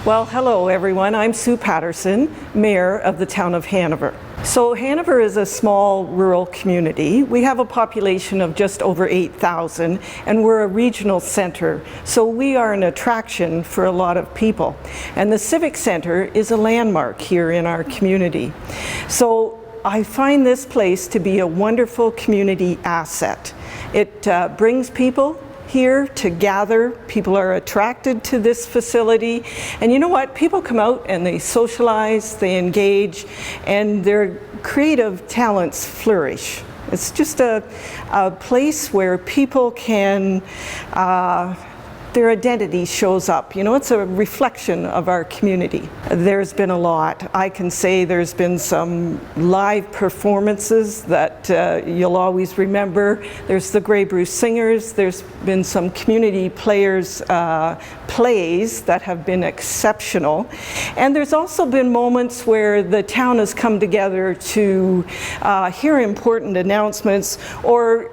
Well, hello everyone. I'm Sue Patterson, Mayor of the town of Hanover. So Hanover is a small rural community. We have a population of just over 8,000 and we're a regional center. So we are an attraction for a lot of people. And the Civic Center is a landmark here in our community. So I find this place to be a wonderful community asset. It brings people here to gather. People are attracted to this facility, and you know what? People come out and they socialize, they engage, and their creative talents flourish. It's just a place where people can their identity shows up. You know, it's a reflection of our community. There's been a lot. I can say there's been some live performances that you'll always remember. There's the Grey Bruce Singers. There's been some community players plays that have been exceptional. And there's also been moments where the town has come together to hear important announcements or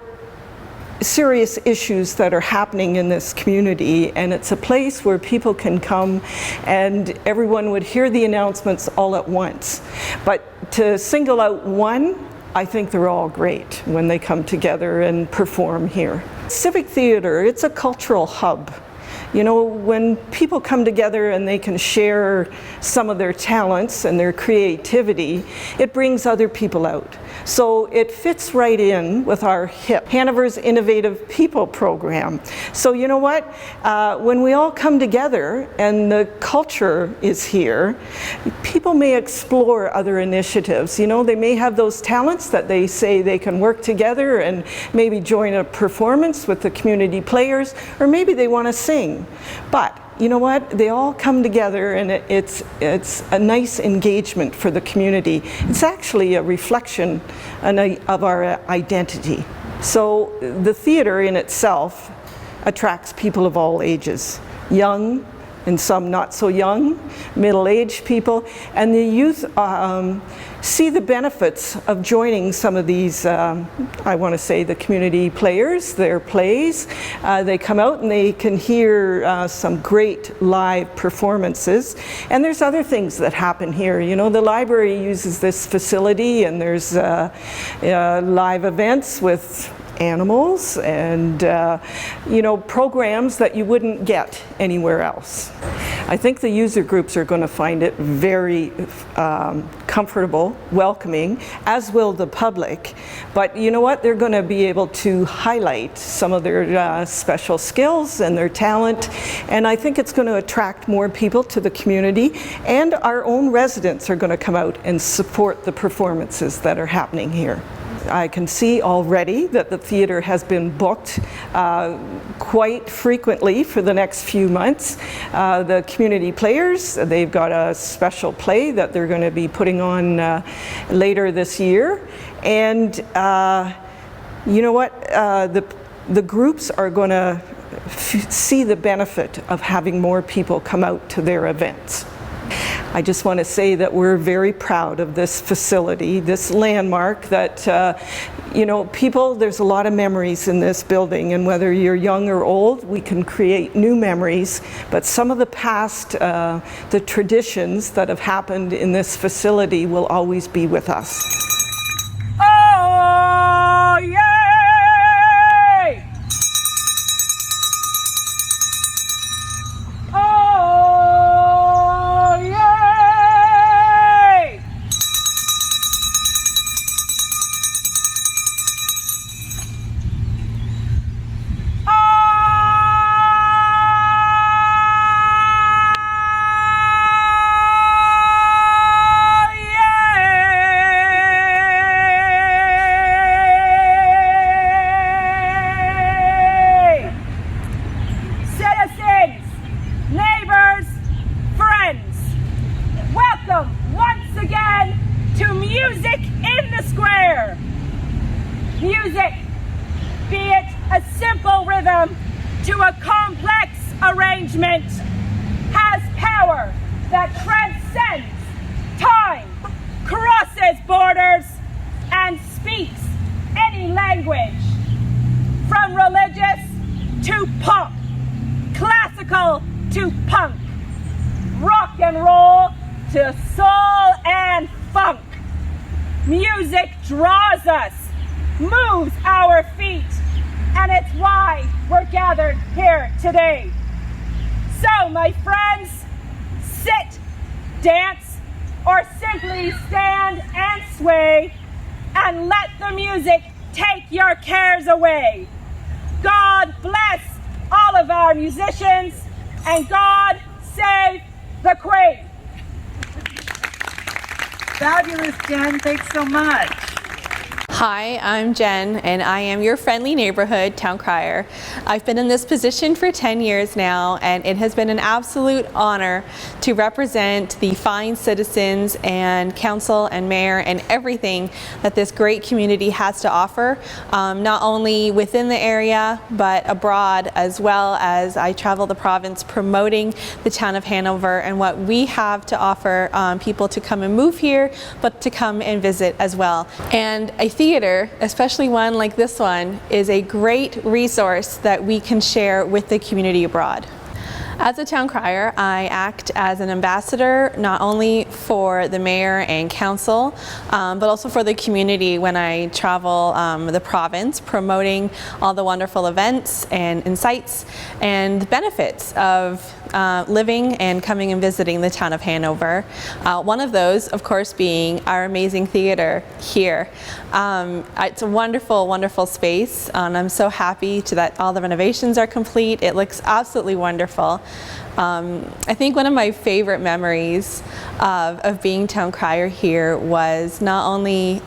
serious issues that are happening in this community, and it's a place where people can come and everyone would hear the announcements all at once. But to single out one, I think they're all great when they come together and perform here. Civic Theatre, it's a cultural hub. You know, when people come together and they can share some of their talents and their creativity, it brings other people out. So it fits right in with our HIP, Hanover's Innovative People program. So you know what? When we all come together and the culture is here, people may explore other initiatives. You know, they may have those talents that they say they can work together and maybe join a performance with the community players, or maybe they want to sing. But you know what? They all come together and it's a nice engagement for the community. It's actually a reflection of our identity. So the theater in itself attracts people of all ages, young and some not so young, middle-aged people, and the youth see the benefits of joining some of these, I want to say the community players, their plays. They come out and they can hear some great live performances. And there's other things that happen here. You know, the library uses this facility, and there's live events with animals and you know, programs that you wouldn't get anywhere else. I think the user groups are going to find it very comfortable, welcoming, as will the public. But you know what? They're going to be able to highlight some of their special skills and their talent, and I think it's going to attract more people to the community, and our own residents are going to come out and support the performances that are happening here. I can see already that the theater has been booked quite frequently for the next few months. The community players, they've got a special play that they're going to be putting on later this year. And you know what? The groups are going to see the benefit of having more people come out to their events. I just want to say that we're very proud of this facility, this landmark that, you know, people, there's a lot of memories in this building, and whether you're young or old, we can create new memories, but some of the past, the traditions that have happened in this facility will always be with us. Oh, yay! Music in the square. Music, be it a simple rhythm to a complex arrangement, has power that transcends time, crosses borders, and speaks any language. From religious to pop, classical to punk, rock and roll to soul and funk. Music draws us, moves our feet, and it's why we're gathered here today. So, my friends, sit, dance, or simply stand and sway, and let the music take your cares away. God bless all of our musicians, and God save the Queen. Fabulous, Jen. Thanks so much. Hi, I'm Jen, and I am your friendly neighborhood town crier. I've been in this position for 10 years now, and it has been an absolute honor to represent the fine citizens and council and mayor and everything that this great community has to offer, not only within the area, but abroad, as well as I travel the province promoting the town of Hanover and what we have to offer people to come and move here, but to come and visit as well. And a theater, especially one like this one, is a great resource that we can share with the community abroad. As a town crier, I act as an ambassador not only for the mayor and council, but also for the community when I travel the province, promoting all the wonderful events and insights and benefits of living and coming and visiting the town of Hanover. One of those, of course, being our amazing theater here. It's a wonderful, wonderful space, and I'm so happy that all the renovations are complete. It looks absolutely wonderful. I think one of my favorite memories of being town crier here was not only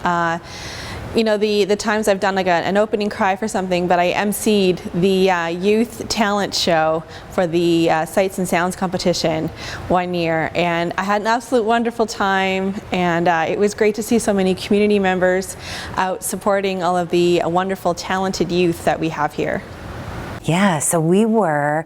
you know, the times I've done like an opening cry for something, but I emceed the youth talent show for the Sights and Sounds competition one year, and I had an absolute wonderful time, and it was great to see so many community members out supporting all of the wonderful talented youth that we have here. Yeah, so we were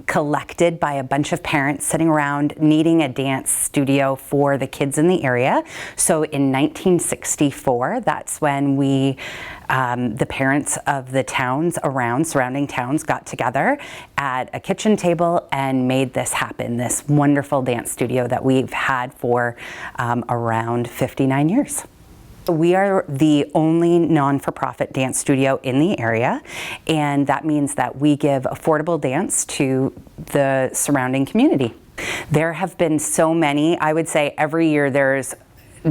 collected by a bunch of parents sitting around needing a dance studio for the kids in the area. So in 1964, that's when we, the parents of the towns around, surrounding towns, got together at a kitchen table and made this happen, this wonderful dance studio that we've had for around 59 years. We are the only non-for-profit dance studio in the area, and that means that we give affordable dance to the surrounding community. There have been so many, I would say every year there's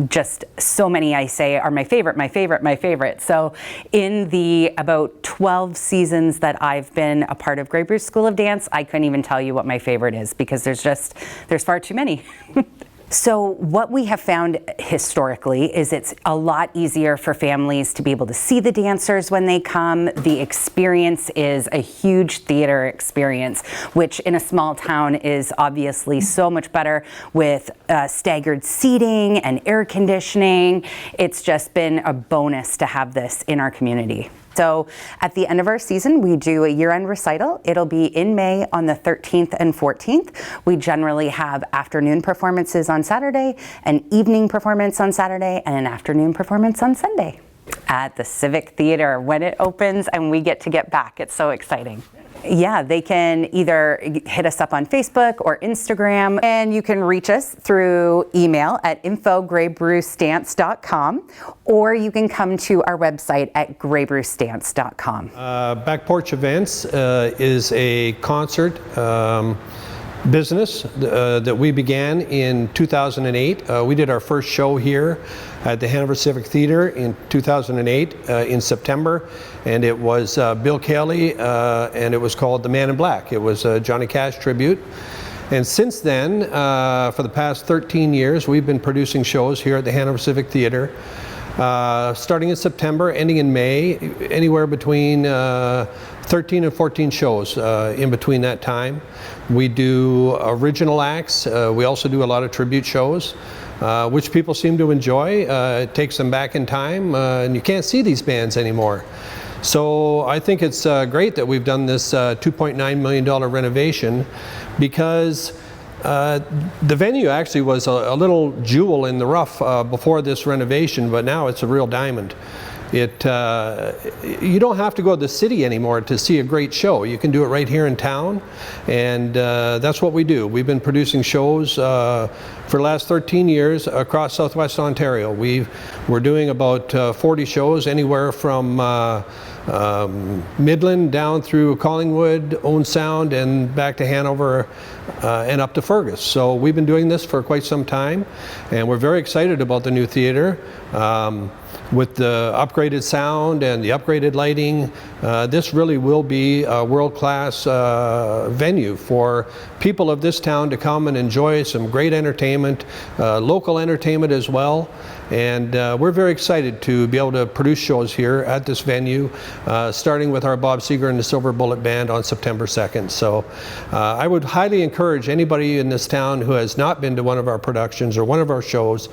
just so many I say are my favorite, my favorite, my favorite. So in the about 12 seasons that I've been a part of Grey Bruce School of Dance, I couldn't even tell you what my favorite is because there's far too many. So what we have found historically is it's a lot easier for families to be able to see the dancers when they come. The experience is a huge theater experience, which in a small town is obviously so much better with staggered seating and air conditioning. It's just been a bonus to have this in our community. So at the end of our season, we do a year-end recital. It'll be in May on the 13th and 14th. We generally have afternoon performances on Saturday, an evening performance on Saturday, and an afternoon performance on Sunday at the Civic Theatre when it opens and we get to get back. It's so exciting. Yeah, they can either hit us up on Facebook or Instagram, and you can reach us through email at info@greybrucedance.com, or you can come to our website at greybrucedance.com. Back Porch Events is a concert business that we began in 2008. We did our first show here at the Hanover Civic Theatre in 2008 in September, and it was Bill Kelly, and it was called The Man in Black. It was a Johnny Cash tribute. And since then, for the past 13 years, we've been producing shows here at the Hanover Civic Theatre, starting in September, ending in May, anywhere between 13 and 14 shows in between that time. We do original acts. We also do a lot of tribute shows, which people seem to enjoy. It takes them back in time, and you can't see these bands anymore. So I think it's great that we've done this $2.9 million renovation, because the venue actually was a little jewel in the rough before this renovation, but now it's a real diamond. You don't have to go to the city anymore to see a great show. You can do it right here in town, and that's what we do. We've been producing shows for the last 13 years across Southwest Ontario. We're doing about 40 shows, anywhere from Midland down through Collingwood, Owen Sound, and back to Hanover and up to Fergus. So we've been doing this for quite some time, and we're very excited about the new theater. With the upgraded sound and the upgraded lighting, this really will be a world-class venue for people of this town to come and enjoy some great entertainment, local entertainment as well. And we're very excited to be able to produce shows here at this venue, starting with our Bob Seger and the Silver Bullet Band on September 2nd. So I would highly encourage anybody in this town who has not been to one of our productions or one of our shows.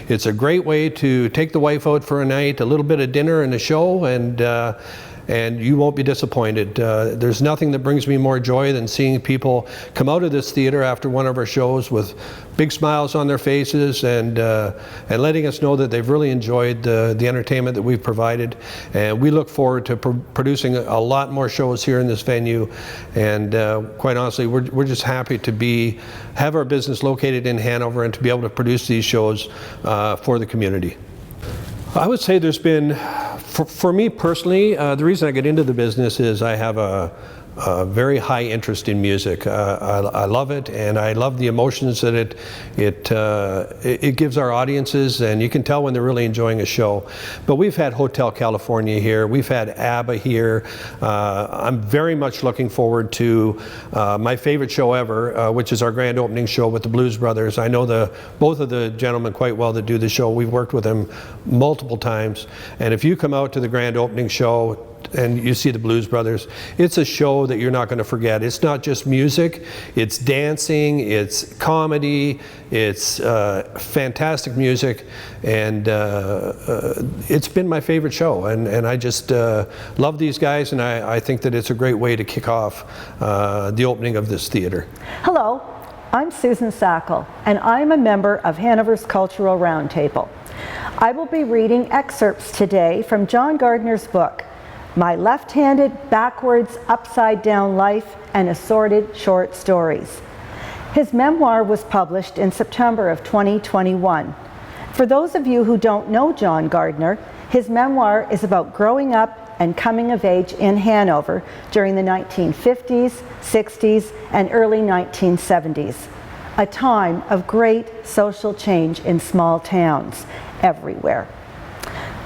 It's a great way to take the wife out for a night, a little bit of dinner and a show, and you won't be disappointed. There's nothing that brings me more joy than seeing people come out of this theater after one of our shows with big smiles on their faces and letting us know that they've really enjoyed the entertainment that we've provided. And we look forward to producing a lot more shows here in this venue. And quite honestly, we're just happy to have our business located in Hanover and to be able to produce these shows for the community. I would say there's been, for me personally, the reason I get into the business is I have a very high interest in music. I love it, and I love the emotions that it gives our audiences, and you can tell when they're really enjoying a show. But we've had Hotel California here, we've had ABBA here. I'm very much looking forward to my favorite show ever, which is our grand opening show with the Blues Brothers. I know both of the gentlemen quite well that do the show. We've worked with them multiple times, and if you come out to the grand opening show and you see the Blues Brothers, it's a show that you're not going to forget. It's not just music, it's dancing, it's comedy, it's fantastic music, and it's been my favorite show, and I just love these guys, and I think that it's a great way to kick off the opening of this theater. Hello, I'm Susan Sackle, and I'm a member of Hanover's Cultural Roundtable. I will be reading excerpts today from John Gardner's book, My Left-Handed, Backwards, Upside-Down Life and Assorted Short Stories. His memoir was published in September of 2021. For those of you who don't know John Gardner, his memoir is about growing up and coming of age in Hanover during the 1950s, 60s, and early 1970s, a time of great social change in small towns everywhere.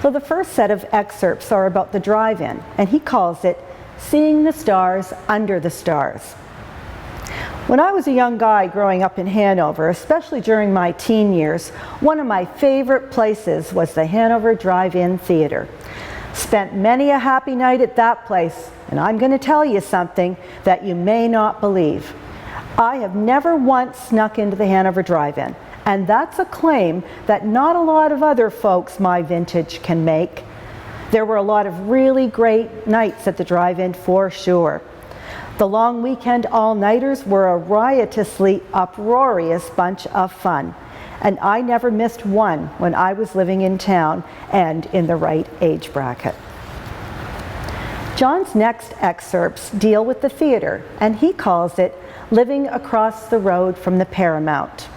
So the first set of excerpts are about the drive-in, and he calls it Seeing the Stars Under the Stars. When I was a young guy growing up in Hanover, especially during my teen years, one of my favorite places was the Hanover Drive-In Theatre. Spent many a happy night at that place, and I'm going to tell you something that you may not believe. I have never once snuck into the Hanover Drive-In. And that's a claim that not a lot of other folks my vintage can make. There were a lot of really great nights at the drive-in for sure. The long weekend all-nighters were a riotously uproarious bunch of fun. And I never missed one when I was living in town and in the right age bracket. John's next excerpts deal with the theater, and he calls it Living Across the Road from the Paramount.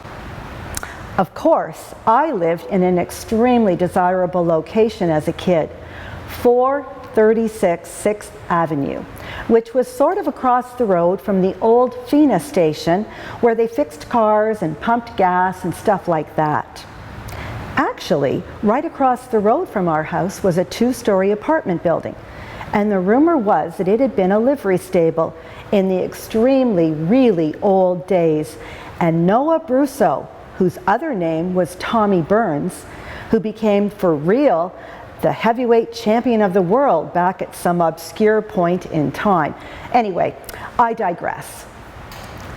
Of course, I lived in an extremely desirable location as a kid, 436 6th Avenue, which was sort of across the road from the old Fina station where they fixed cars and pumped gas and stuff like that. Actually, right across the road from our house was a 2-story apartment building, and the rumor was that it had been a livery stable in the extremely, really old days, and Noah Brusso, whose other name was Tommy Burns, who became, for real, the heavyweight champion of the world back at some obscure point in time. Anyway, I digress.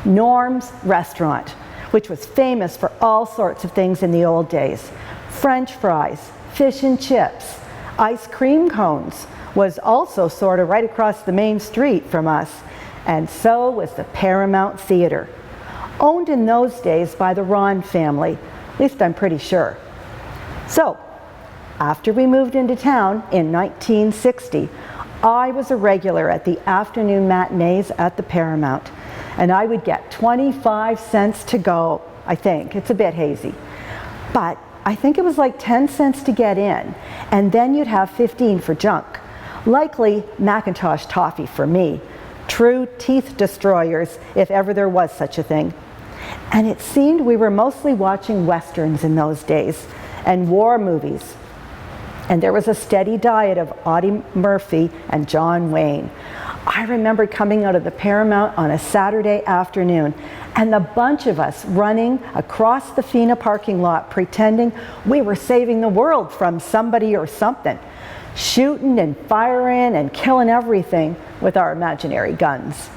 Norm's Restaurant, which was famous for all sorts of things in the old days. French fries, fish and chips, ice cream cones, was also sort of right across the main street from us, and so was the Paramount Theater. Owned in those days by the Ron family, at least I'm pretty sure. So, After we moved into town in 1960, I was a regular at the afternoon matinees at the Paramount, and I would get 25 cents to go, I think. It's a bit hazy. But I think it was like 10 cents to get in, and then you'd have 15 for junk. Likely Macintosh toffee for me. True teeth destroyers, if ever there was such a thing. And it seemed we were mostly watching westerns in those days, and war movies. And there was a steady diet of Audie Murphy and John Wayne. I remember coming out of the Paramount on a Saturday afternoon, and the bunch of us running across the FINA parking lot pretending we were saving the world from somebody or something, shooting and firing and killing everything with our imaginary guns.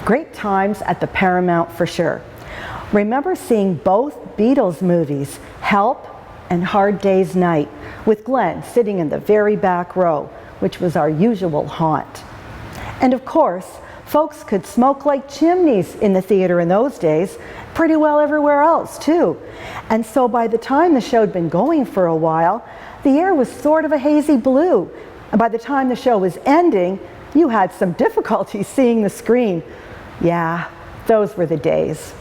Great times at the Paramount for sure. Remember seeing both Beatles movies, Help and Hard Day's Night, with Glenn sitting in the very back row, which was our usual haunt. And of course, folks could smoke like chimneys in the theater in those days, pretty well everywhere else too. And so by the time the show had been going for a while, the air was sort of a hazy blue. And by the time the show was ending, you had some difficulty seeing the screen. Yeah, those were the days.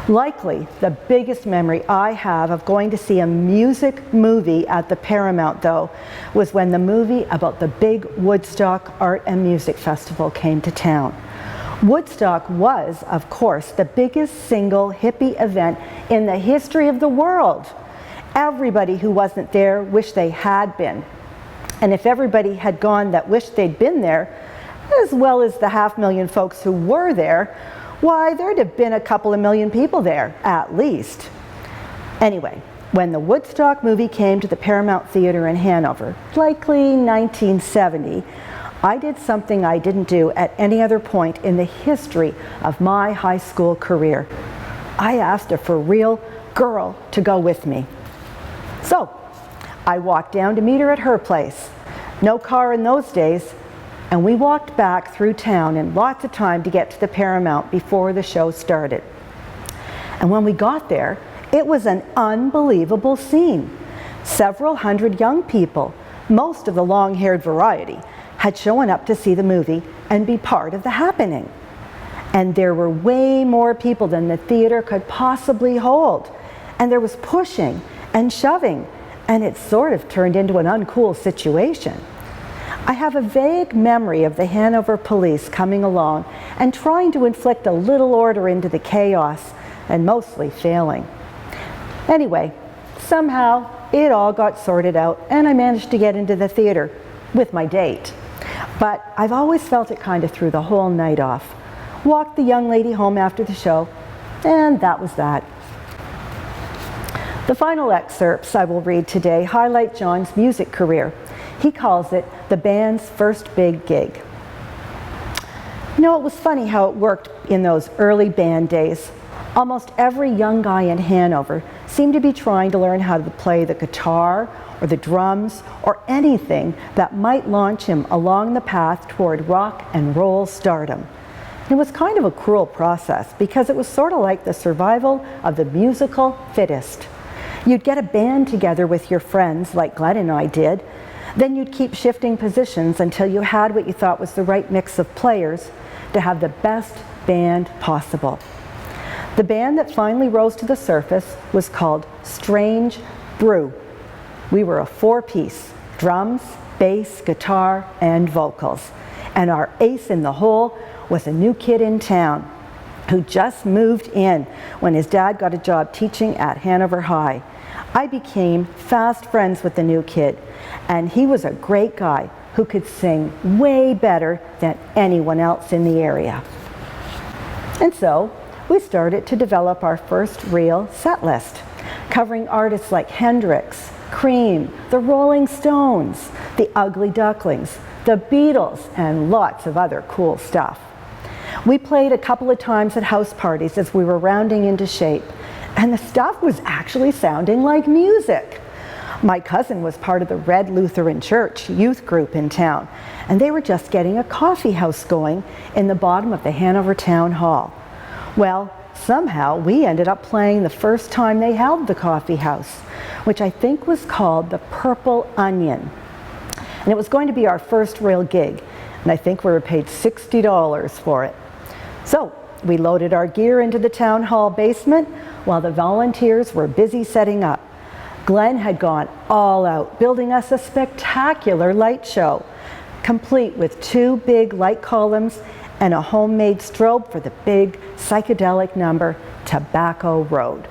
Likely, the biggest memory I have of going to see a music movie at the Paramount, though, was when the movie about the big Woodstock Art and Music Festival came to town. Woodstock was, of course, the biggest single hippie event in the history of the world. Everybody who wasn't there wished they had been. And if everybody had gone that wished they'd been there, as well as the 500,000 folks who were there, why, there'd have been a couple of million people there, at least. Anyway, when the Woodstock movie came to the Paramount Theatre in Hanover, likely 1970, I did something I didn't do at any other point in the history of my high school career. I asked a for real girl to go with me. So, I walked down to meet her at her place. No car in those days, and we walked back through town in lots of time to get to the Paramount before the show started. And when we got there, it was an unbelievable scene. Several hundred young people, most of the long-haired variety, had shown up to see the movie and be part of the happening. And there were way more people than the theater could possibly hold. And there was pushing and shoving, and it sort of turned into an uncool situation. I have a vague memory of the Hanover police coming along and trying to inflict a little order into the chaos, and mostly failing. Anyway, somehow it all got sorted out and I managed to get into the theater with my date. But I've always felt it kind of threw the whole night off. Walked the young lady home after the show, and that was that. The final excerpts I will read today highlight John's music career. He calls it the band's first big gig. You know, it was funny how it worked in those early band days. Almost every young guy in Hanover seemed to be trying to learn how to play the guitar or the drums or anything that might launch him along the path toward rock and roll stardom. It was kind of a cruel process because it was sort of like the survival of the musical fittest. You'd get a band together with your friends like Glenn and I did. Then you'd keep shifting positions until you had what you thought was the right mix of players to have the best band possible. The band that finally rose to the surface was called Strange Brew. We were a four-piece: drums, bass, guitar, and vocals. And our ace in the hole was a new kid in town who just moved in when his dad got a job teaching at Hanover High. I became fast friends with the new kid, and he was a great guy who could sing way better than anyone else in the area. And so we started to develop our first real set list, covering artists like Hendrix, Cream, the Rolling Stones, the Ugly Ducklings, the Beatles, and lots of other cool stuff. We played a couple of times at house parties as we were rounding into shape, and the stuff was actually sounding like music. My cousin was part of the Red Lutheran Church youth group in town, and they were just getting a coffee house going in the bottom of the Hanover Town Hall. Well, somehow we ended up playing the first time they held the coffee house, which I think was called the Purple Onion. And it was going to be our first real gig, and I think we were paid $60 for it. So we loaded our gear into the town hall basement while the volunteers were busy setting up. Glenn had gone all out, building us a spectacular light show, complete with 2 big light columns and a homemade strobe for the big psychedelic number, Tobacco Road.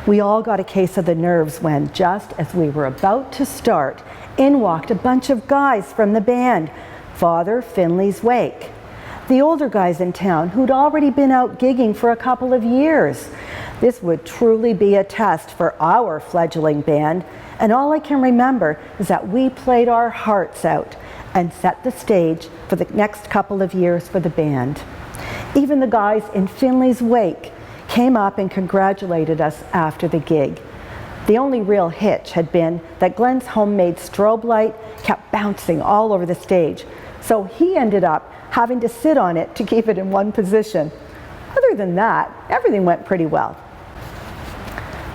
We all got a case of the nerves when, just as we were about to start, in walked a bunch of guys from the band, Father Finley's Wake. The older guys in town who'd already been out gigging for a couple of years. This would truly be a test for our fledgling band, and all I can remember is that we played our hearts out and set the stage for the next couple of years for the band. Even the guys in Finley's Wake came up and congratulated us after the gig. The only real hitch had been that Glenn's homemade strobe light kept bouncing all over the stage, so he ended up having to sit on it to keep it in one position. Other than that, everything went pretty well.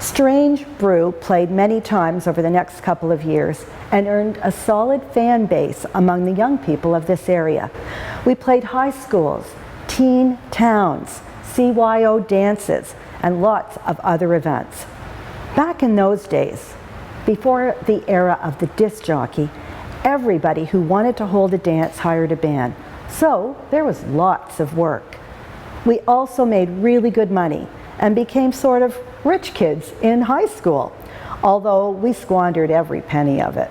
Strange Brew played many times over the next couple of years and earned a solid fan base among the young people of this area. We played high schools, teen towns, CYO dances, and lots of other events. Back in those days, before the era of the disc jockey, everybody who wanted to hold a dance hired a band, so there was lots of work. We also made really good money and became sort of rich kids in high school, although we squandered every penny of it.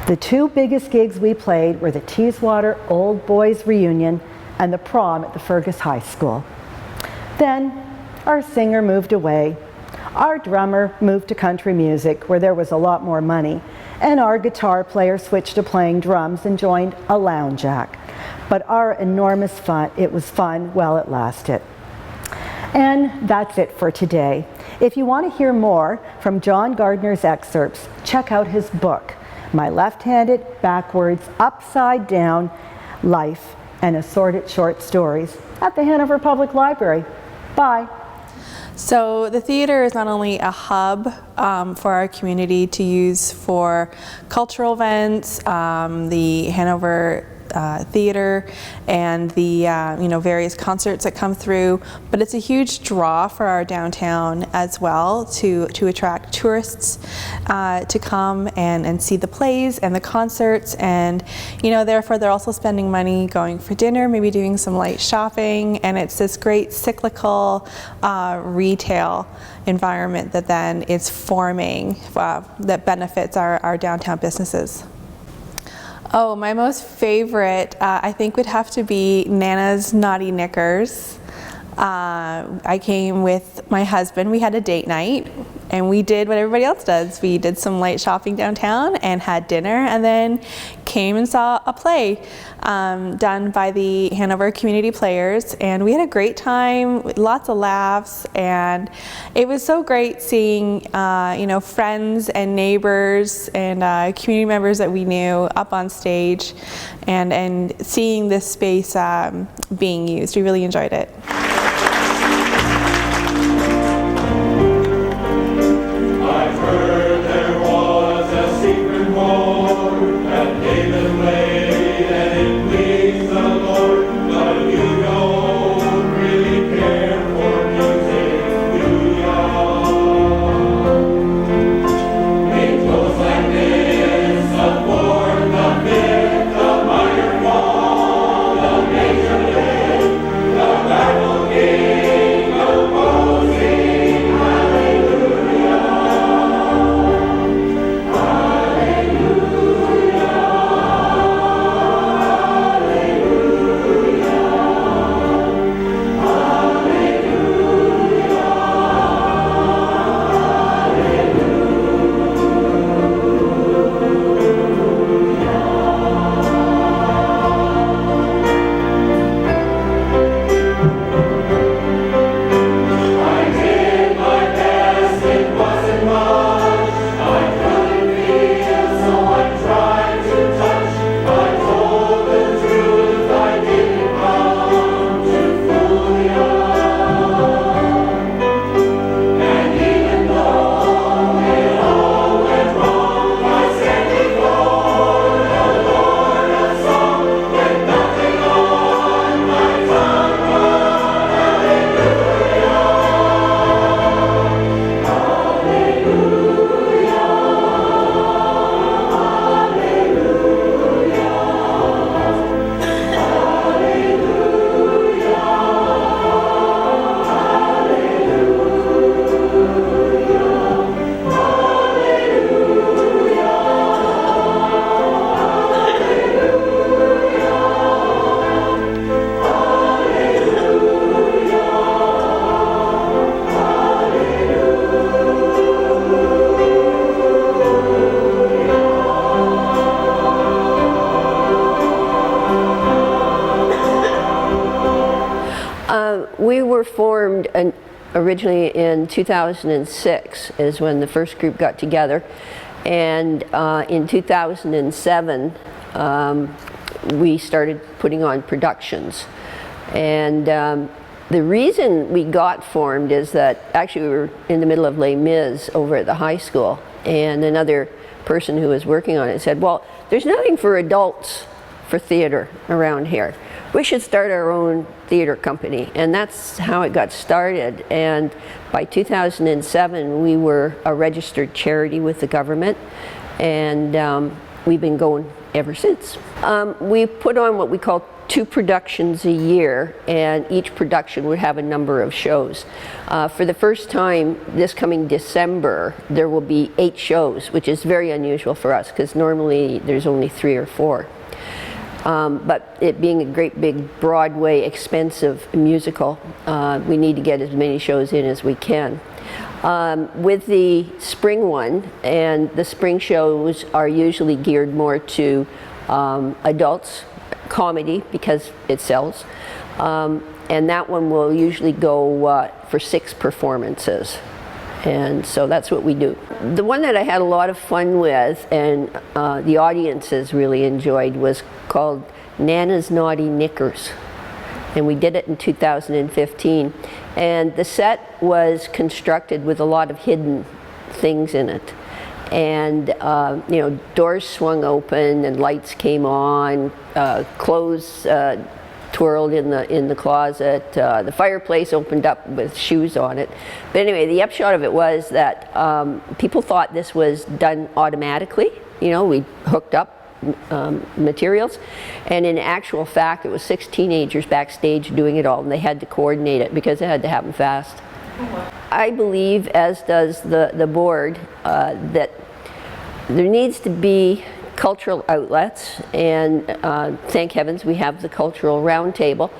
The 2 biggest gigs we played were the Teeswater Old Boys Reunion and the prom at the Fergus High School. Then our singer moved away, our drummer moved to country music where there was a lot more money, and our guitar player switched to playing drums and joined a lounge act. But our enormous fun, it was fun while it lasted. And that's it for today. If you want to hear more from John Gardner's excerpts, check out his book, My Left-Handed, Backwards, Upside Down Life and Assorted Short Stories at the Hanover Public Library. Bye. So the theater is not only a hub for our community to use for cultural events, the Hanover Theater and the various concerts that come through, but it's a huge draw for our downtown as well to attract tourists to come and see the plays and the concerts, and therefore they're also spending money going for dinner, maybe doing some light shopping, and it's this great cyclical retail environment that then is forming that benefits our downtown businesses. Oh, my most favorite, I think, would have to be Nana's Naughty Knickers. I came with my husband. We had a date night, and we did what everybody else does. We did some light shopping downtown and had dinner, and then came and saw a play done by the Hanover Community Players, and we had a great time, lots of laughs, and it was so great seeing friends and neighbors and community members that we knew up on stage, and seeing this space being used. We really enjoyed it. Bible We were formed originally in 2006 is when the first group got together, and in 2007 we started putting on productions. And the reason we got formed is that actually we were in the middle of Les Mis over at the high school, and another person who was working on it said, well, there's nothing for adults for theater around here. We should start our own theater company. And that's how it got started. And by 2007, we were a registered charity with the government, and we've been going ever since. We put on what we call 2 productions a year, and each production would have a number of shows. For the first time this coming December, there will be 8 shows, which is very unusual for us because normally there's only 3 or 4. But it being a great big Broadway expensive musical, we need to get as many shows in as we can. With the spring one, and the spring shows are usually geared more to adults, comedy because it sells, and that one will usually go for 6 performances, and so that's what we do. The one that I had a lot of fun with and the audiences really enjoyed was called Nana's Naughty Knickers, and we did it in 2015, and the set was constructed with a lot of hidden things in it. And you know, doors swung open and lights came on, clothes twirled in the closet, the fireplace opened up with shoes on it. But anyway, the upshot of it was that people thought this was done automatically. You know, we hooked up materials, and in actual fact it was 6 teenagers backstage doing it all, and they had to coordinate it because it had to happen fast. I believe, as does the board, that there needs to be cultural outlets, and thank heavens we have the Cultural Roundtable.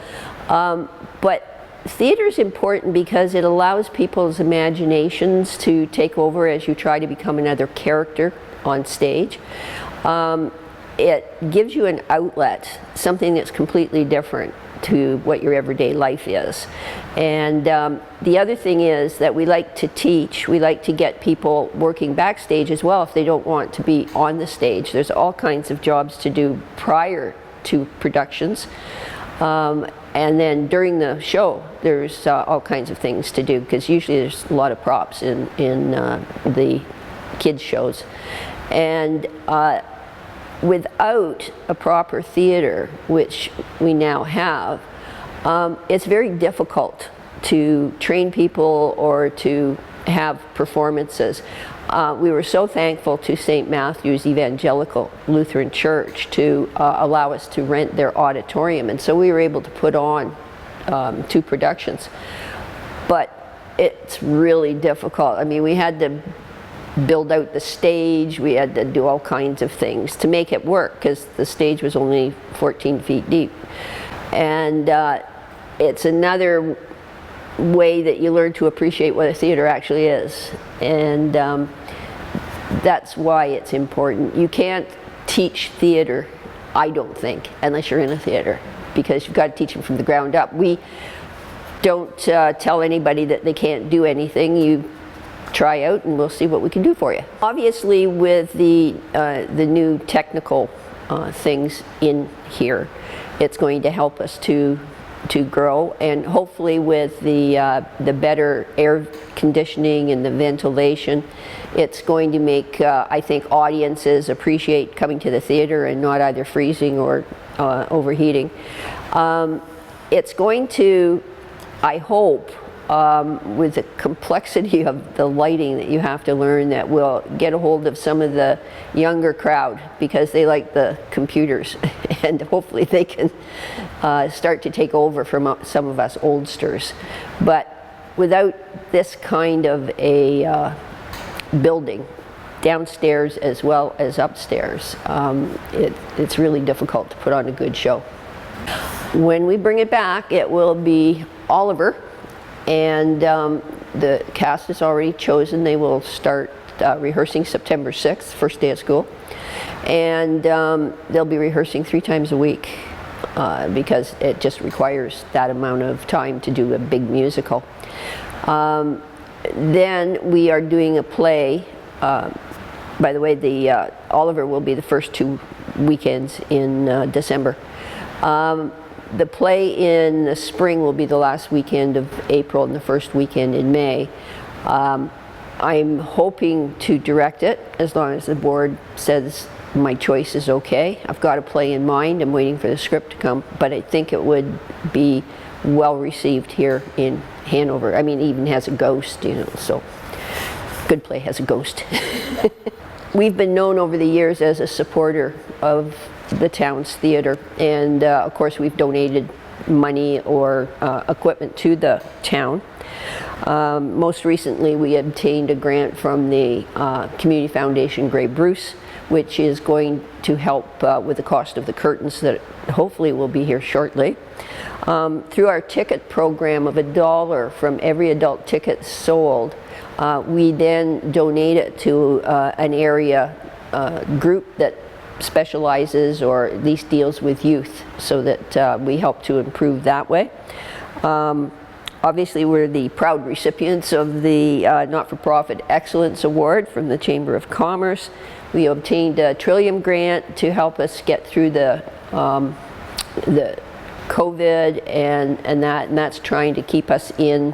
But theater is important because it allows people's imaginations to take over as you try to become another character on stage. It gives you an outlet, something that's completely different to what your everyday life is. And the other thing is that we like to teach, we like to get people working backstage as well if they don't want to be on the stage. There's all kinds of jobs to do prior to productions. And then during the show, there's all kinds of things to do, because usually there's a lot of props in the kids' shows. And without a proper theater, which we now have, it's very difficult to train people or to have performances. We were so thankful to St. Matthew's Evangelical Lutheran Church to allow us to rent their auditorium, and so we were able to put on 2 productions. But it's really difficult. I mean, we had to build out the stage, we had to do all kinds of things to make it work, because the stage was only 14 feet deep. And it's another way that you learn to appreciate what a theater actually is. And that's why it's important. You can't teach theater, I don't think, unless you're in a theater, because you've got to teach them from the ground up. We don't tell anybody that they can't do anything. You try out and we'll see what we can do for you. Obviously, with the new technical things in here, it's going to help us to grow, and hopefully with the better air conditioning and the ventilation, it's going to make I think audiences appreciate coming to the theater and not either freezing or overheating. It's going to, I hope, with the complexity of the lighting that you have to learn, that will get a hold of some of the younger crowd, because they like the computers, and hopefully they can start to take over from some of us oldsters. But without this kind of a building, downstairs as well as upstairs, it's really difficult to put on a good show. When we bring it back, it will be Oliver, and the cast is already chosen. They will start rehearsing September 6th, first day of school, and they'll be rehearsing 3 times a week. because it just requires that amount of time to do a big musical. Then we are doing a play. By the way, the Oliver will be the first 2 weekends in December. The play in the spring will be the last weekend of April and the first weekend in May. I'm hoping to direct it as long as the board says my choice is okay. I've got a play in mind. I'm waiting for the script to come, but I think it would be well received here in Hanover. I mean, it even has a ghost, you know, so good play has a ghost. We've been known over the years as a supporter of the town's theater, and of course we've donated money or equipment to the town. Most recently we obtained a grant from the Community Foundation Grey Bruce, which is going to help with the cost of the curtains that hopefully will be here shortly. Through our ticket program of $1 from every adult ticket sold, we then donate it to an area group that specializes or at least deals with youth, so that we help to improve that way. Obviously, we're the proud recipients of the Not-for-Profit Excellence Award from the Chamber of Commerce. We obtained a Trillium grant to help us get through the COVID and that's trying to keep us in,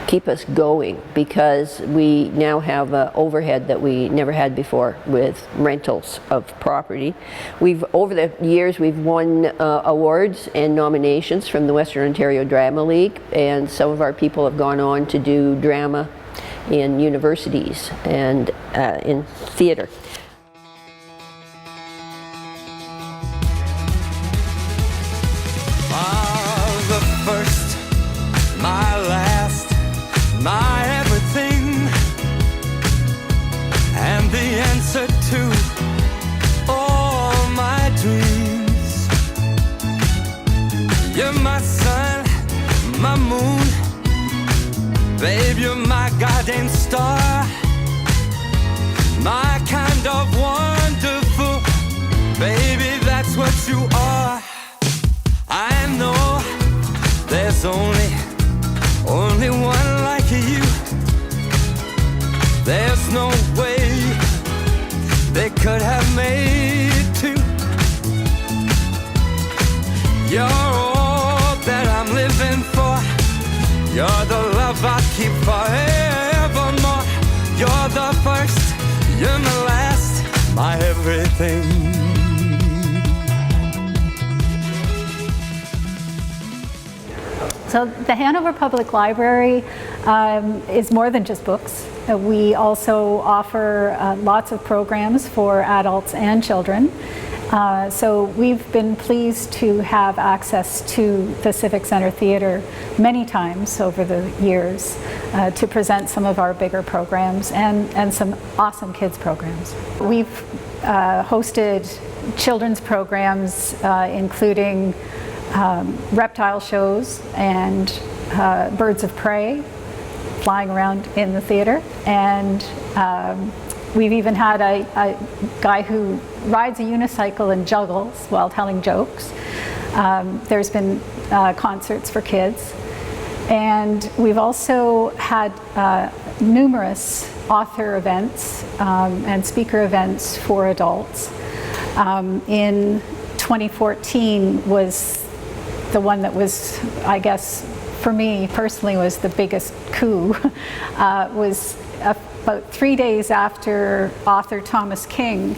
keep us going, because we now have an overhead that we never had before with rentals of property. Over the years, we've won awards and nominations from the Western Ontario Drama League, and some of our people have gone on to do drama in universities and in theater. The first, my last, my everything, and the answer to all my dreams. You're my sun, my moon, babe, you're my guiding star, my kind of wonderful, baby, that's what you are. I know there's only one like you. There's no way they could have made two. You're all that I'm living for. You're the love I keep forevermore. You're the first, you're my last, my everything. So the Hanover Public Library is more than just books. We also offer lots of programs for adults and children. So we've been pleased to have access to the Civic Center Theatre many times over the years to present some of our bigger programs and some awesome kids programs. We've hosted children's programs including reptile shows and birds of prey flying around in the theater, and we've even had a guy who rides a unicycle and juggles while telling jokes. There's been concerts for kids, and we've also had numerous author events and speaker events for adults. In 2014 was the one that was, I guess, for me personally, was the biggest coup. Was about 3 days after author Thomas King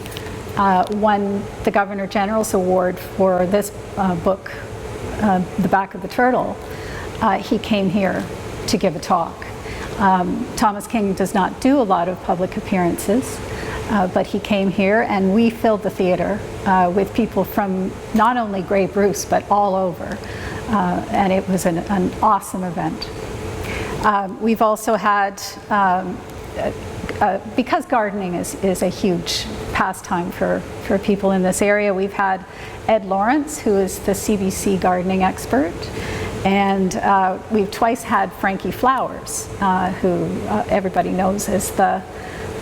won the Governor General's Award for this book, The Back of the Turtle. He came here to give a talk. Thomas King does not do a lot of public appearances, but he came here and we filled the theater with people from not only Grey Bruce but all over, and it was an awesome event. We've also had, because gardening is a huge pastime for people in this area, we've had Ed Lawrence, who is the CBC gardening expert, and we've twice had Frankie Flowers, who everybody knows as the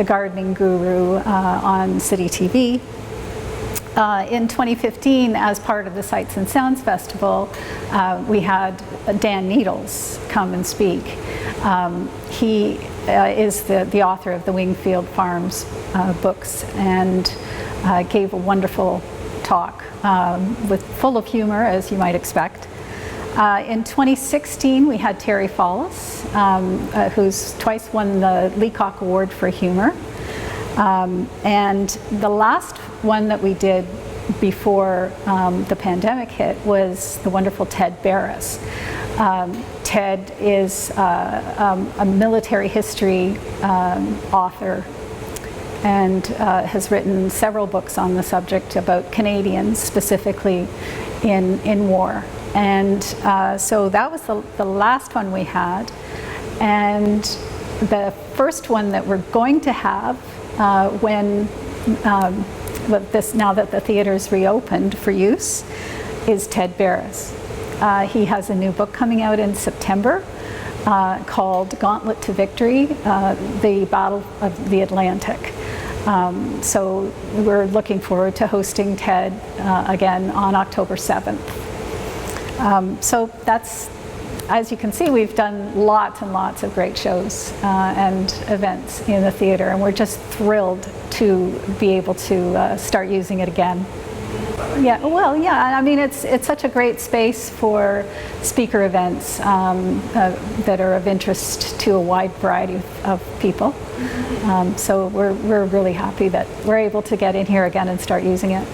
gardening guru on City TV. In 2015, as part of the Sights and Sounds Festival, we had Dan Needles come and speak. He is the author of the Wingfield Farms books, and gave a wonderful talk full of humor, as you might expect. In 2016, we had Terry Fallis, who's twice won the Leacock Award for Humor. And the last one that we did before the pandemic hit was the wonderful Ted Barris. Ted is a military history author and has written several books on the subject about Canadians, specifically in war. And so that was the last one we had. And the first one that we're going to have now that the theater's reopened for use is Ted Barris. He has a new book coming out in September called Gauntlet to Victory, The Battle of the Atlantic. So we're looking forward to hosting Ted again on October 7th. So that's, as you can see, we've done lots and lots of great shows and events in the theater, and we're just thrilled to be able to start using it again. Yeah, well, yeah, I mean, it's such a great space for speaker events that are of interest to a wide variety of people. So we're really happy that we're able to get in here again and start using it.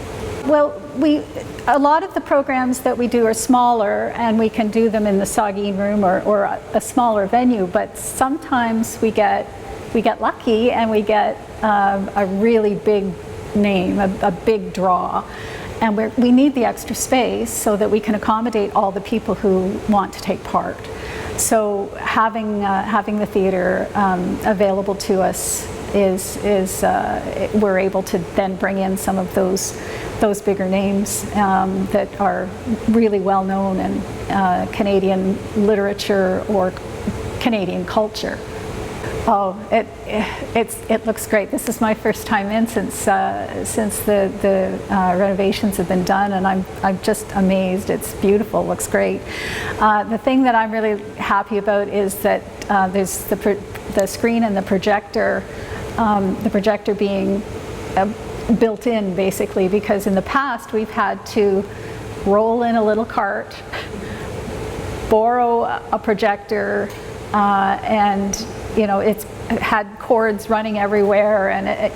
Well, a lot of the programs that we do are smaller, and we can do them in the Saugeen Room or a smaller venue, but sometimes we get lucky and we get a really big name, a big draw. And we need the extra space so that we can accommodate all the people who want to take part. So having the theater available to us is we're able to then bring in some of those bigger names that are really well known in Canadian literature or Canadian culture. Oh, it looks great. This is my first time in since the renovations have been done, and I'm just amazed. It's beautiful. Looks great. The thing that I'm really happy about is that there's the screen and the projector. The projector being built in, basically, because in the past we've had to roll in a little cart, borrow a projector, and it's had cords running everywhere, and it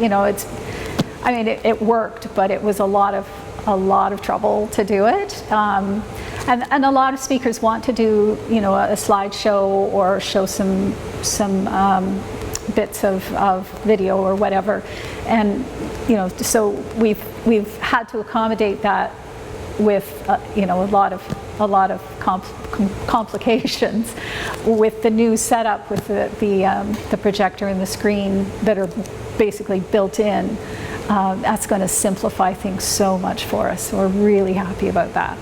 worked, but it was a lot of trouble to do it. And a lot of speakers want to do a slideshow or show some bits of video or whatever, and so we've had to accommodate that with a lot of complications with the new setup with the projector and the screen that are basically built in. That's going to simplify things so much for us. We're really happy about that.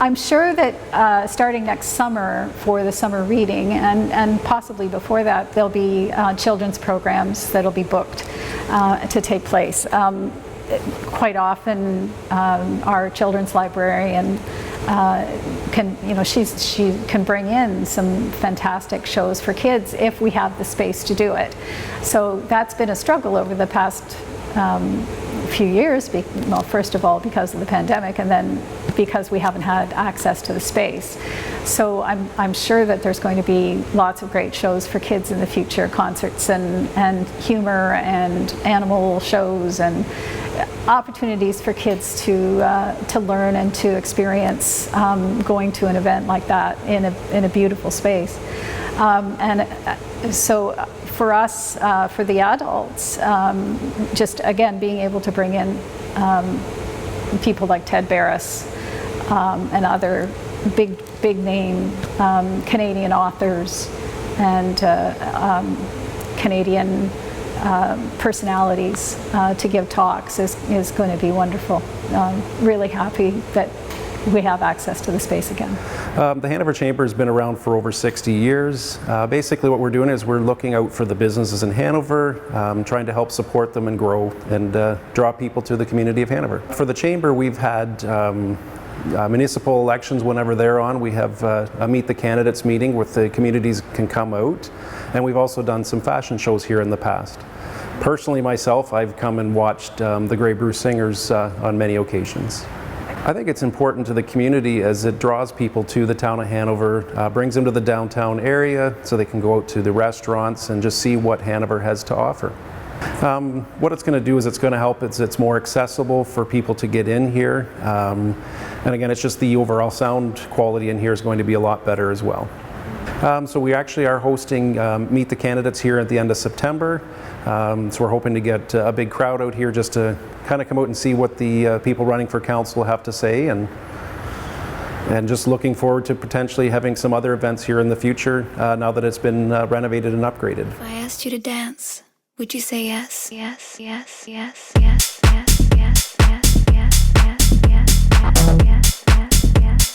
I'm sure that starting next summer for the summer reading, and possibly before that, there'll be children's programs that'll be booked to take place. Quite often, our children's librarian she can bring in some fantastic shows for kids if we have the space to do it. So that's been a struggle over the past few years, well, first of all because of the pandemic, and then because we haven't had access to the space. So I'm sure that there's going to be lots of great shows for kids in the future, concerts and humor and animal shows and opportunities for kids to learn and to experience going to an event like that in a beautiful space. So for us, for the adults, just again being able to bring in people like Ted Barris and other big name Canadian authors and Canadian personalities to give talks is going to be wonderful. Really happy that we have access to the space again. The Hanover Chamber has been around for over 60 years. Basically what we're doing is we're looking out for the businesses in Hanover, trying to help support them and grow and draw people to the community of Hanover. For the Chamber, we've had municipal elections whenever they're on. We have a Meet the Candidates meeting where the communities can come out, and we've also done some fashion shows here in the past. Personally myself, I've come and watched the Grey Bruce Singers on many occasions. I think it's important to the community as it draws people to the town of Hanover, brings them to the downtown area so they can go out to the restaurants and just see what Hanover has to offer. What it's going to do is it's going to help, it's more accessible for people to get in here. And again, it's just the overall sound quality in here is going to be a lot better as well. So we actually are hosting Meet the Candidates here at the end of September. So we're hoping to get a big crowd out here just to kind of come out and see what the people running for council have to say, and just looking forward to potentially having some other events here in the future now that it's been renovated and upgraded. If I asked you to dance, would you say yes? Yes, yes, yes, yes, yes, yes, yes, yes, yes, yes, yes, yes, yes.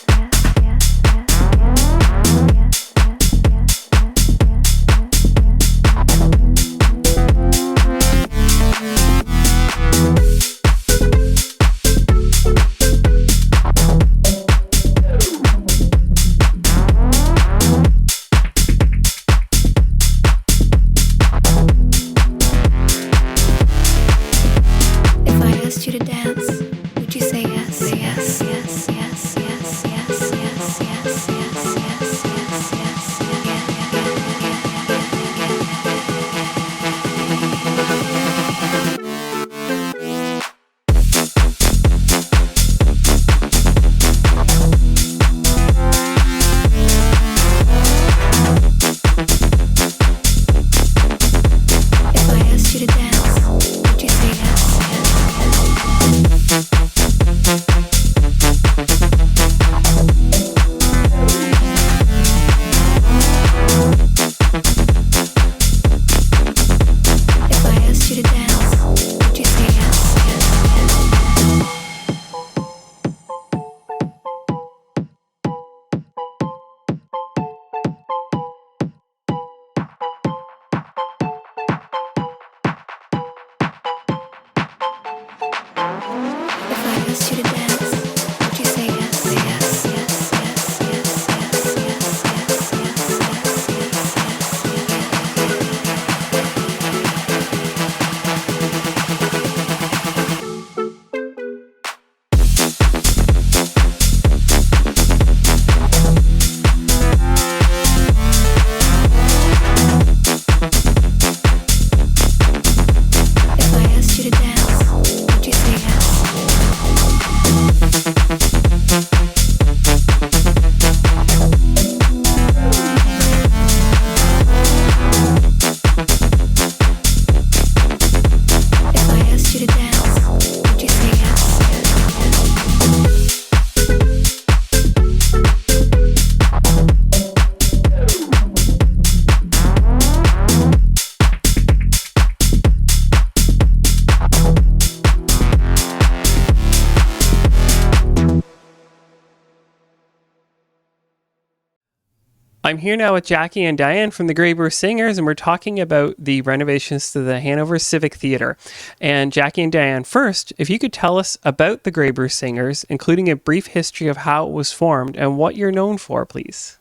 I'm here now with Jackie and Diane from the Grey Bruce Singers, and we're talking about the renovations to the Hanover Civic Theatre. And Jackie and Diane, first, if you could tell us about the Grey Bruce Singers, including a brief history of how it was formed and what you're known for, please.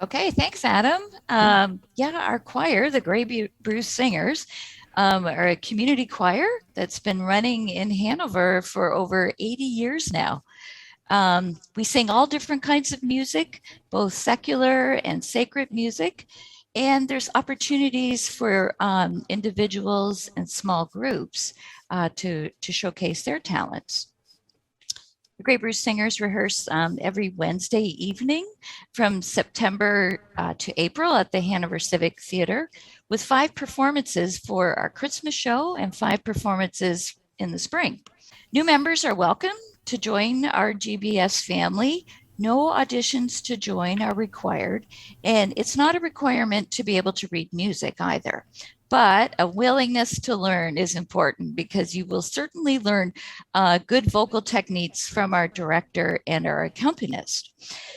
Okay, thanks, Adam. Our choir, the Grey Bruce Singers, are a community choir that's been running in Hanover for over 80 years now. We sing all different kinds of music, both secular and sacred music, and there's opportunities for individuals and small groups to showcase their talents. The Grey Bruce Singers rehearse every Wednesday evening from September to April at the Hanover Civic Theatre, with 5 performances for our Christmas show and 5 performances in the spring. New members are welcome to join our GBS family. No auditions to join are required, and it's not a requirement to be able to read music either. but a willingness to learn is important, because you will certainly learn good vocal techniques from our director and our accompanist.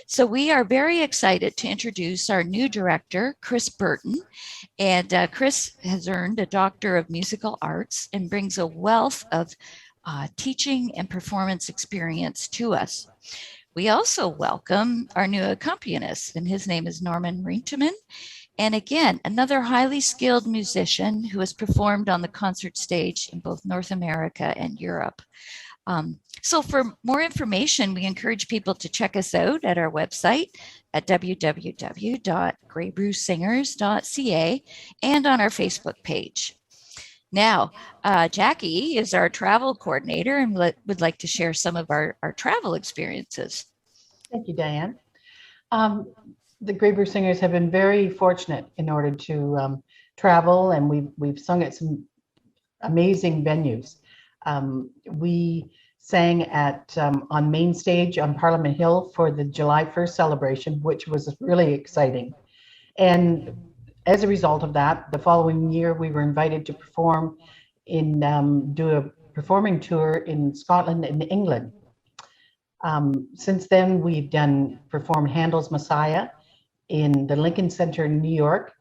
So we are very excited to introduce our new director, Chris Burton. And Chris has earned a Doctor of Musical Arts and brings a wealth of teaching and performance experience to us. We also welcome our new accompanist, and his name is Norman Rinteman. And again, another highly skilled musician who has performed on the concert stage in both North America and Europe. So for more information, we encourage people to check us out at our website at www.greybrewsingers.ca and on our Facebook page. Now, Jackie is our travel coordinator and would like to share some of our travel experiences. Thank you, Diane. The Grey Brew Singers have been very fortunate in order to travel, and we've sung at some amazing venues. We sang at on Main Stage on Parliament Hill for the July 1st celebration, which was really exciting. And as a result of that, the following year we were invited to perform in do a performing tour in Scotland and England. Since then, we've performed Handel's Messiah in the Lincoln Center in New York.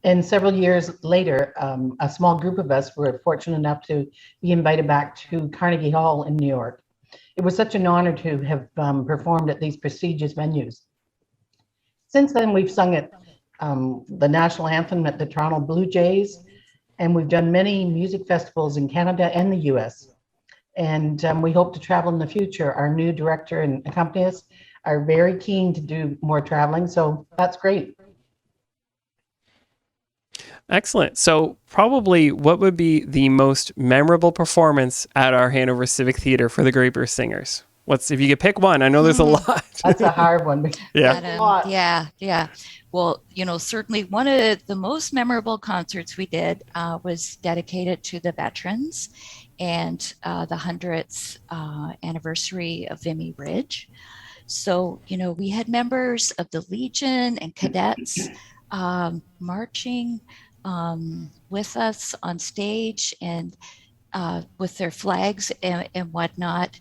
And several years later, a small group of us were fortunate enough to be invited back to Carnegie Hall in New York. It was such an honor to have performed at these prestigious venues. Since then, we've sung at the national anthem at the Toronto Blue Jays, and we've done many music festivals in Canada and the US. And we hope to travel in the future. Our new director and accompanist are very keen to do more traveling, so that's great. Excellent. So probably what would be the most memorable performance at our Hanover Civic Theatre for the Grey Brew Singers? If you could pick one? I know there's a lot. That's a hard one. Yeah. Well, certainly one of the most memorable concerts we did was dedicated to the veterans and the 100th anniversary of Vimy Ridge. So, we had members of the Legion and cadets marching with us on stage and with their flags and whatnot.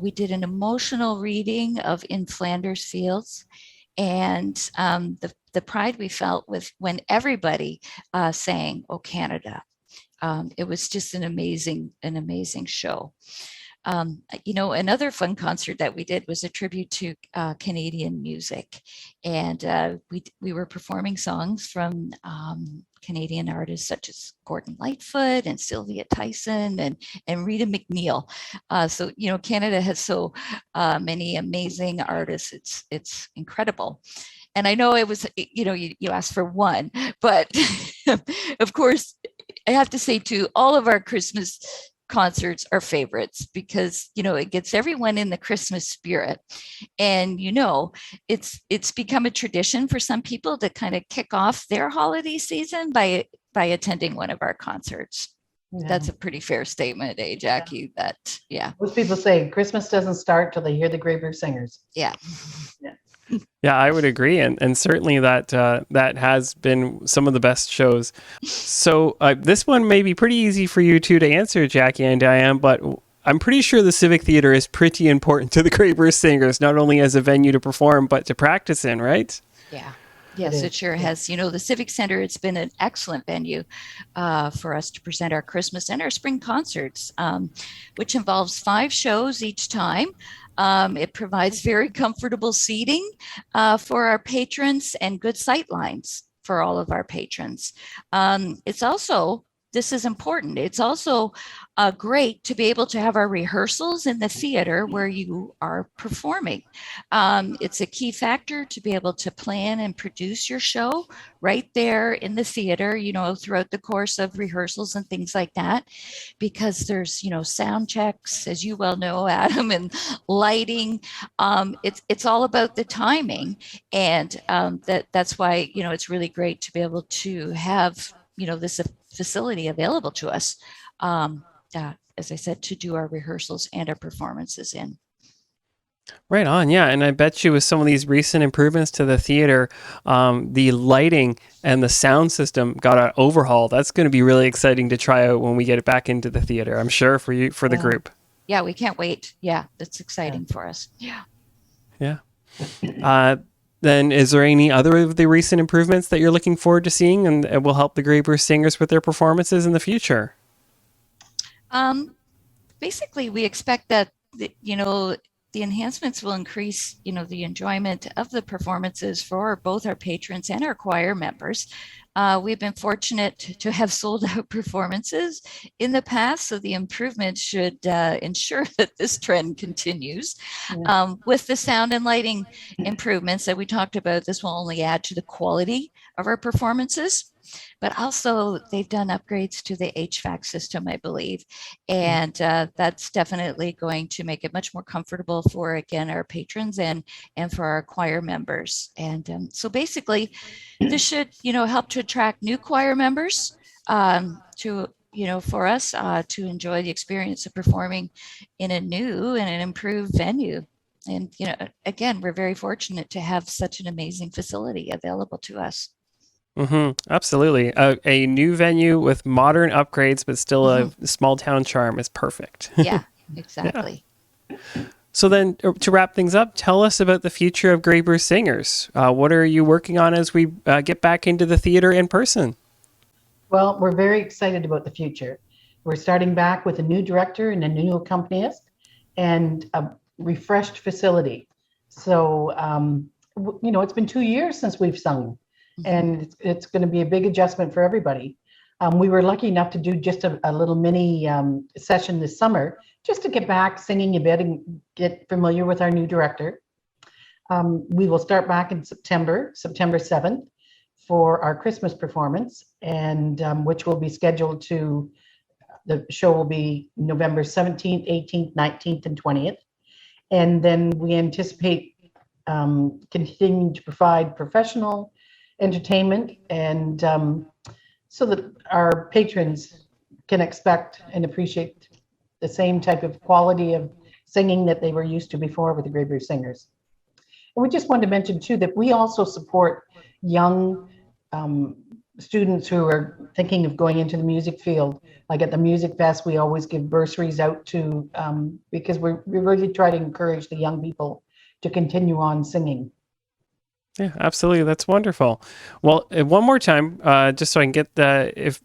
We did an emotional reading of In Flanders Fields, and the pride we felt when everybody sang "O Canada." It was just an amazing show. Another fun concert that we did was a tribute to Canadian music, and we were performing songs from Canadian artists such as Gordon Lightfoot and Sylvia Tyson and Rita McNeil. So Canada has so many amazing artists. It's incredible. And I know it was, you asked for one, but of course, I have to say too, all of our Christmas concerts are favorites because it gets everyone in the Christmas spirit, and it's become a tradition for some people to kind of kick off their holiday season by attending one of our concerts. Yeah. That's a pretty fair statement, Jackie? Yeah. Most people say Christmas doesn't start till they hear the Grey Brew Singers. Yeah. Yeah, I would agree, and certainly that has been some of the best shows. So this one may be pretty easy for you two to answer, Jackie and Diane, but I'm pretty sure the Civic Theatre is pretty important to the Grey Brew Singers, not only as a venue to perform, but to practice in, right? Yeah. Yes, it sure has. The Civic Center, it's been an excellent venue for us to present our Christmas and our spring concerts, which involves 5 shows each time. It provides very comfortable seating for our patrons and good sight lines for all of our patrons. This is important. It's also great to be able to have our rehearsals in the theater where you are performing. It's a key factor to be able to plan and produce your show right there in the theater, throughout the course of rehearsals and things like that, because there's, sound checks, as you well know, Adam, and lighting. It's all about the timing. And that's why, it's really great to be able to have, this facility available to us, as I said, to do our rehearsals and our performances in. Right on, yeah. And I bet you with some of these recent improvements to the theater, the lighting and the sound system got an overhaul. That's going to be really exciting to try out when we get it back into the theater, I'm sure, for you, for the group. Yeah, we can't wait. Yeah, that's exciting for us. Yeah. Yeah. Then is there any other of the recent improvements that you're looking forward to seeing and it will help the Grey Bruce Singers with their performances in the future? Basically, we expect that, the enhancements will increase, the enjoyment of the performances for both our patrons and our choir members. We've been fortunate to have sold out performances in the past, so the improvements should ensure that this trend continues. With the sound and lighting improvements that we talked about, this will only add to the quality of our performances. But also, they've done upgrades to the HVAC system, I believe, and that's definitely going to make it much more comfortable for, again, our patrons and for our choir members. And so basically, this should, help to attract new choir members for us to enjoy the experience of performing in a new and an improved venue. And, again, we're very fortunate to have such an amazing facility available to us. Absolutely. A new venue with modern upgrades, but still a small town charm is perfect. Yeah, exactly. Yeah. So then to wrap things up, tell us about the future of Grey Bruce Singers. What are you working on as we get back into the theater in person? Well, we're very excited about the future. We're starting back with a new director and a new accompanist and a refreshed facility. So, it's been 2 years since we've sung. And it's going to be a big adjustment for everybody. We were lucky enough to do just a little mini session this summer, just to get back singing a bit and get familiar with our new director. We will start back in September 7th, for our Christmas performance, and which will be scheduled to, the show will be November 17th, 18th, 19th, and 20th. And then we anticipate continuing to provide professional entertainment, and so that our patrons can expect and appreciate the same type of quality of singing that they were used to before with the Grey Bruce Singers. And we just wanted to mention too that we also support young students who are thinking of going into the music field. Like at the Music Fest, we always give bursaries out to, because we really try to encourage the young people to continue on singing. Yeah, absolutely. That's wonderful. Well, one more time, just so I can get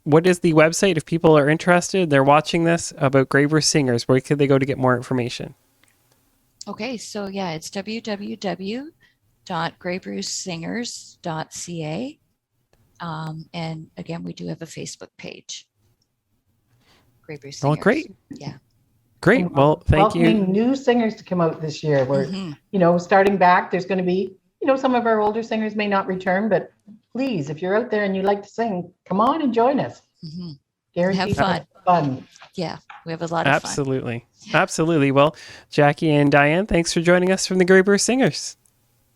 what is the website if people are interested, they're watching this about Grey Bruce Singers, where could they go to get more information? Okay, so yeah, it's www.greybrucesingers.ca. And again, we do have a Facebook page. Grey Bruce Singers. Oh, great. Yeah. Great. Well, thank you. Welcoming new singers to come out this year. We're, starting back, there's going to be, some of our older singers may not return, but please, if you're out there and you like to sing, come on and join us. Have fun. Yeah, we have a lot of fun. Absolutely. Well, Jackie and Diane, thanks for joining us from the Grey Bruce Singers.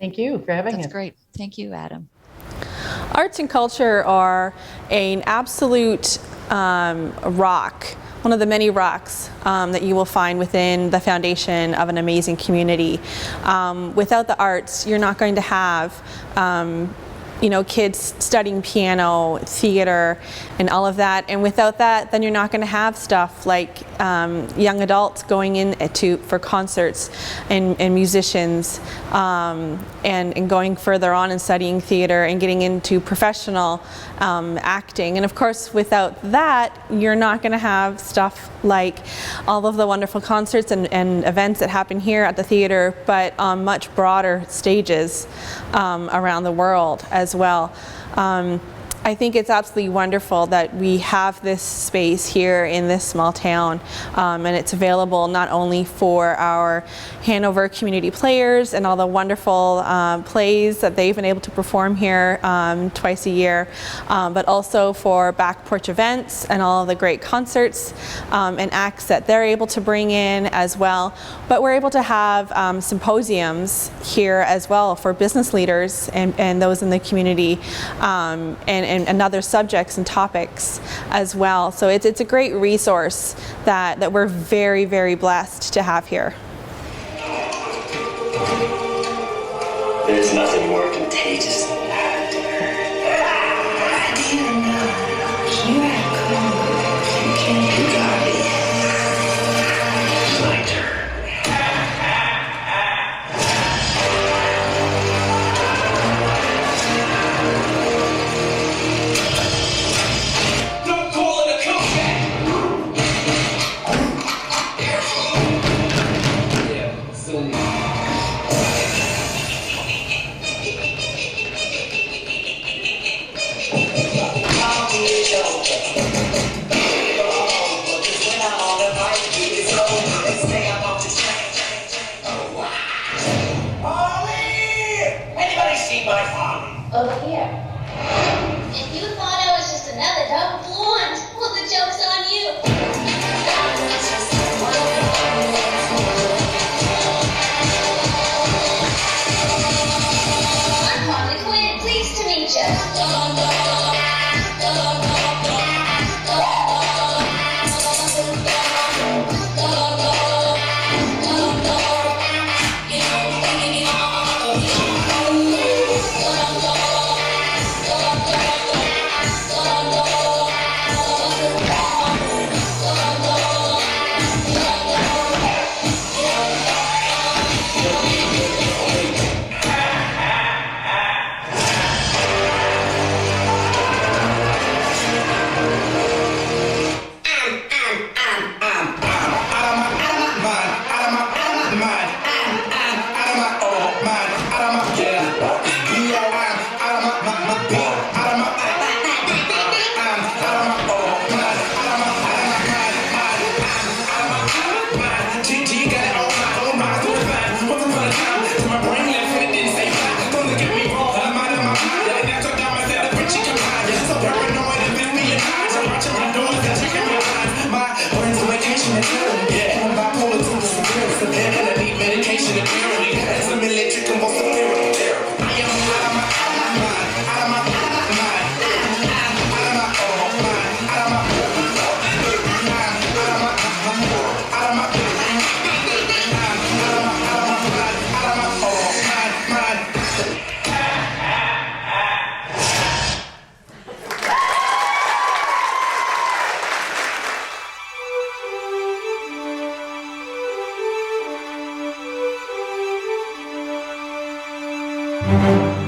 Thank you for having us. That's great. Thank you, Adam. Arts and culture are an absolute rock, one of the many rocks that you will find within the foundation of an amazing community. Without the arts, you're not going to have kids studying piano, theater, and all of that. And without that, then you're not going to have stuff like young adults going in for concerts and musicians, and going further on and studying theater and getting into professional acting. And of course, without that, you're not going to have stuff like all of the wonderful concerts and events that happen here at the theater, but on much broader stages around the world as well. I think it's absolutely wonderful that we have this space here in this small town, and it's available not only for our Hanover community players and all the wonderful plays that they've been able to perform here twice a year, but also for back porch events and all of the great concerts and acts that they're able to bring in as well. But we're able to have symposiums here as well for business leaders and those in the community, and other subjects and topics as well. So it's a great resource that we're very, very blessed to have here. There's nothing more contagious than that. Do you know you have come? You got me. My turn. Don't call it a comeback. Yeah, silly. Over here. If you thought I was just another dumb blonde, well, the joke's on you. I'm Harley Quinn. Pleased to meet you. Thank you.